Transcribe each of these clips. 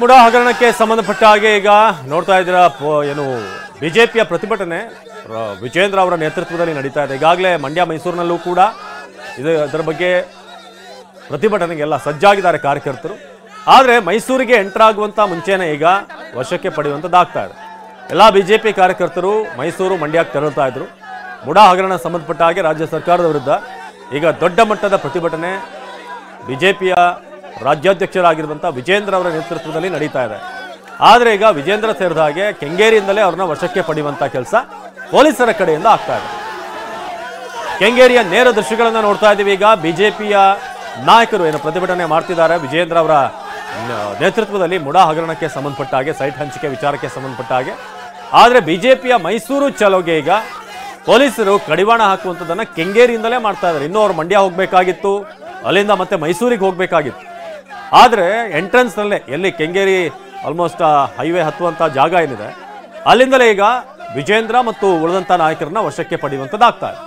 ಮುಡಾ ಹಗರಣಕ್ಕೆ ಸಂಬಂಧಪಟ್ಟ ಹಾಗೆ ಈಗ ನೋಡ್ತಾ ಇದ್ದೀರಾ ಏನು ಬಿಜೆಪಿಯ ಪ್ರತಿಭಟನೆ ವಿಜೇಂದ್ರ ಅವರ ನೇತೃತ್ವದಲ್ಲಿ ನಡೀತಾ ಇದೆ. ಈಗಾಗಲೇ ಮಂಡ್ಯ ಮೈಸೂರಿನಲ್ಲೂ ಕೂಡ ಇದರ ಬಗ್ಗೆ ಪ್ರತಿಭಟನೆಗೆಲ್ಲ ಸಜ್ಜಾಗಿದ್ದಾರೆ ಕಾರ್ಯಕರ್ತರು. ಆದರೆ ಮೈಸೂರಿಗೆ ಎಂಟರ್ ಆಗುವಂತ ಮುಂಚೆನೇ ಈಗ ವಶಕ್ಕೆ ಪಡೆಯುವಂಥದ್ದಾಗ್ತಾ ಇದೆ. ಎಲ್ಲ ಬಿಜೆಪಿ ಕಾರ್ಯಕರ್ತರು ಮೈಸೂರು ಮಂಡ್ಯಕ್ಕೆ ತೆರಳುತ್ತಾ ಇದ್ರು. ಮುಡಾ ಹಗರಣ ಸಂಬಂಧಪಟ್ಟ ಹಾಗೆ ರಾಜ್ಯ ಸರ್ಕಾರದ ವಿರುದ್ಧ ಈಗ ದೊಡ್ಡ ಮಟ್ಟದ ಪ್ರತಿಭಟನೆ ಬಿಜೆಪಿಯ ರಾಜ್ಯಾಧ್ಯಕ್ಷರಾಗಿರುವಂಥ ವಿಜೇಂದ್ರ ಅವರ ನೇತೃತ್ವದಲ್ಲಿ ನಡೀತಾ ಇದೆ. ಆದರೆ ಈಗ ವಿಜೇಂದ್ರ ಸೇರಿದ ಹಾಗೆ ಕೆಂಗೇರಿಯಿಂದಲೇ ಅವ್ರನ್ನ ವಶಕ್ಕೆ ಪಡೆಯುವಂಥ ಕೆಲಸ ಪೊಲೀಸರ ಕಡೆಯಿಂದ ಆಗ್ತಾ ಇದೆ. ಕೆಂಗೇರಿಯ ನೇರ ದೃಶ್ಯಗಳನ್ನು ನೋಡ್ತಾ ಇದ್ದೀವಿ. ಈಗ ಬಿಜೆಪಿಯ ನಾಯಕರು ಏನು ಪ್ರತಿಭಟನೆ ಮಾಡ್ತಿದ್ದಾರೆ ವಿಜೇಂದ್ರ ಅವರ ನೇತೃತ್ವದಲ್ಲಿ ಮುಡಾ ಹಗರಣಕ್ಕೆ ಸಂಬಂಧಪಟ್ಟ ಹಾಗೆ, ಸೈಟ್ ಹಂಚಿಕೆ ವಿಚಾರಕ್ಕೆ ಸಂಬಂಧಪಟ್ಟ ಹಾಗೆ. ಆದರೆ ಬಿಜೆಪಿಯ ಮೈಸೂರು ಚಲೋಗೆ ಈಗ ಪೊಲೀಸರು ಕಡಿವಾಣ ಹಾಕುವಂಥದ್ದನ್ನು ಕೆಂಗೇರಿಯಿಂದಲೇ ಮಾಡ್ತಾ ಇದ್ದಾರೆ. ಇನ್ನೂ ಅವ್ರು ಮಂಡ್ಯ ಹೋಗಬೇಕಾಗಿತ್ತು, ಅಲ್ಲಿಂದ ಮತ್ತೆ ಮೈಸೂರಿಗೆ ಹೋಗಬೇಕಾಗಿತ್ತು. ಆದರೆ ಎಂಟ್ರೆನ್ಸ್ನಲ್ಲೇ ಎಲ್ಲಿ ಕೆಂಗೇರಿ ಆಲ್ಮೋಸ್ಟ್ ಹೈವೇ ಹತ್ತುವಂಥ ಜಾಗ ಏನಿದೆ ಅಲ್ಲಿಂದಲೇ ಈಗ ವಿಜೇಂದ್ರ ಮತ್ತು ಉಳಿದಂಥ ನಾಯಕರನ್ನ ವಶಕ್ಕೆ ಪಡೆಯುವಂಥದ್ದಾಗ್ತಾ ಇದೆ.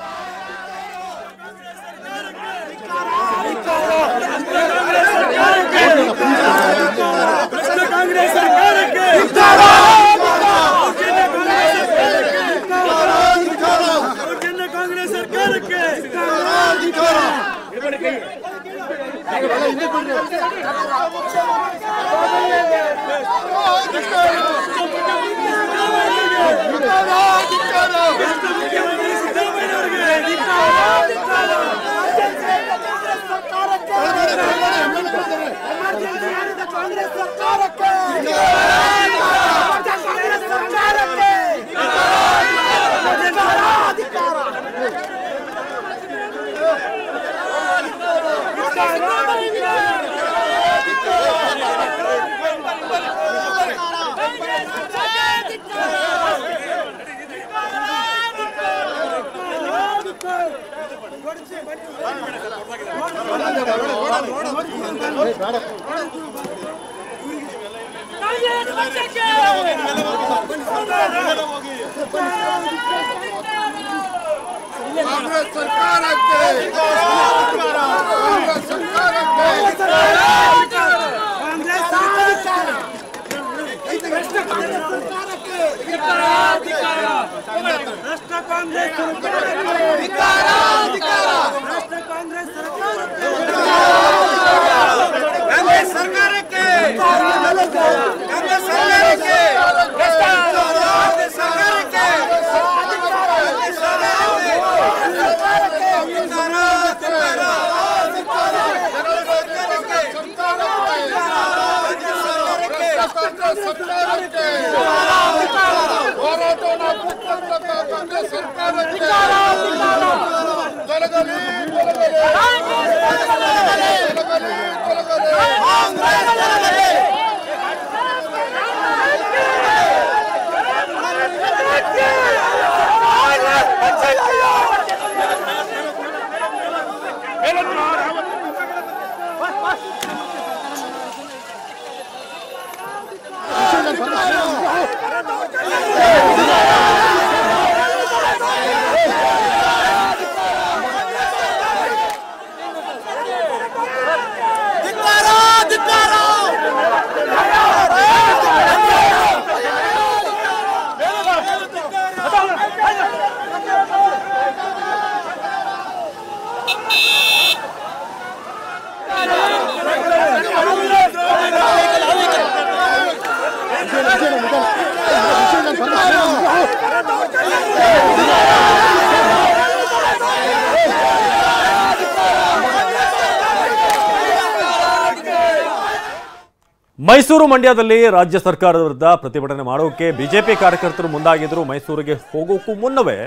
ಮೈಸೂರು ಮಂಡ್ಯದಲ್ಲಿ ರಾಜ್ಯ ಸರ್ಕಾರದ ವಿರುದ್ಧ ಪ್ರತಿಭಟನೆ ಮಾಡೋಕೆ ಬಿಜೆಪಿ ಕಾರ್ಯಕರ್ತರು ಮುಂದಾಗಿದ್ರು. ಮೈಸೂರಿಗೆ ಹೋಗೋಕ್ಕೂ ಮುನ್ನವೇ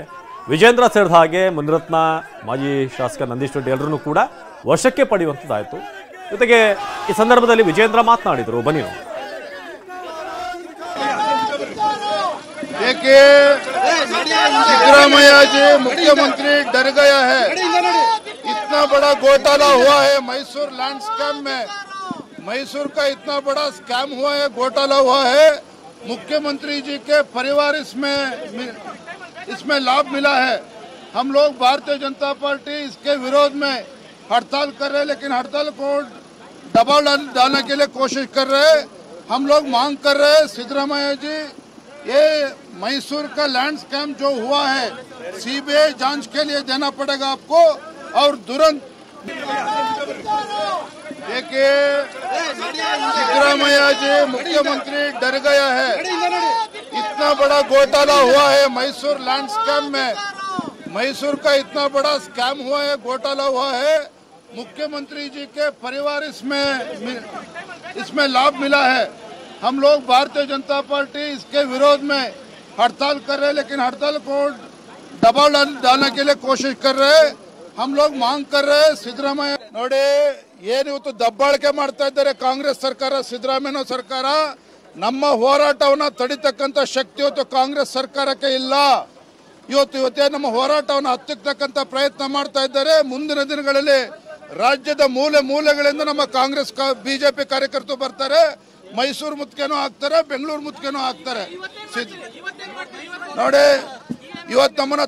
ವಿಜೇಂದ್ರ ಸೇರಿದ ಹಾಗೆ ಮುನಿರತ್ನ, ಮಾಜಿ ಶಾಸಕ ನಂದೀಶ್ ರೆಡ್ಡಿ ಎಲ್ಲರನ್ನೂ ಕೂಡ ವಶಕ್ಕೆ ಪಡೆಯುವಂಥದ್ದಾಯಿತು. ಜೊತೆಗೆ ಈ ಸಂದರ್ಭದಲ್ಲಿ ವಿಜೇಂದ್ರ ಮಾತನಾಡಿದರು. ಬನ್ನಿ. देखिए सिद्धरामैया जी मुख्यमंत्री डर गया है। इतना बड़ा घोटाला हुआ है मैसूर लैंड स्कैम में, मैसूर का इतना बड़ा स्कैम हुआ है, घोटाला हुआ है। मुख्यमंत्री जी के परिवार इसमें लाभ मिला है। हम लोग भारतीय जनता पार्टी इसके विरोध में हड़ताल कर रहे हैं, लेकिन हड़ताल को दबाव डालने के लिए कोशिश कर रहे हैं। हम लोग मांग कर रहे हैं सिद्धरामैया जी, ये मैसूर का लैंड स्कैम जो हुआ है सीबीआई जांच के लिए देना पड़ेगा आपको, और तुरंत देखिए सिद्धरामैया जी मुख्यमंत्री डर गया है। इतना बड़ा घोटाला हुआ है मैसूर लैंड स्कैम में, मैसूर का इतना बड़ा स्कैम हुआ है, घोटाला हुआ है। मुख्यमंत्री जी के परिवार इसमें लाभ मिला है। हम लोग भारतीय जनता पार्टी इसके विरोध में हड़ताल कर रहे हैं, लेकिन हड़ताल को दबाव डालने के लिए कोशिश कर रहे हैं। हम लोग मांग कर रहे हैं सिद्धरामैया ನೋಡಿ ಏನು ಇವತ್ತು ದಬ್ಬಾಳಿಕೆ ಮಾಡ್ತಾ ಇದ್ದಾರೆ ಕಾಂಗ್ರೆಸ್ ಸರ್ಕಾರ, ಸಿದ್ದರಾಮಯ್ಯ ಸರ್ಕಾರ. ನಮ್ಮ ಹೋರಾಟವನ್ನು ತಡಿತಕ್ಕಂತ ಶಕ್ತಿ ಇವತ್ತು ಕಾಂಗ್ರೆಸ್ ಸರ್ಕಾರಕ್ಕೆ ಇಲ್ಲ. ಇವತ್ತೇ ನಮ್ಮ ಹೋರಾಟವನ್ನು ಹತ್ತಿಕ್ಕತಕ್ಕಂತ ಪ್ರಯತ್ನ ಮಾಡ್ತಾ ಇದ್ದಾರೆ. ಮುಂದಿನ ದಿನಗಳಲ್ಲಿ ರಾಜ್ಯದ ಮೂಲೆ ಮೂಲೆಗಳಿಂದ ನಮ್ಮ ಕಾಂಗ್ರೆಸ್ ಬಿಜೆಪಿ ಕಾರ್ಯಕರ್ತರು ಬರ್ತಾರೆ, ಮೈಸೂರು ಮುತ್ತಿಗೆನೂ ಆಗ್ತಾರೆ, ಬೆಂಗಳೂರು ಮುತ್ತಿಗೆನೂ ಆಗ್ತಾರೆ. ನೋಡಿ ಇವತ್ತು ನಮ್ಮನ್ನ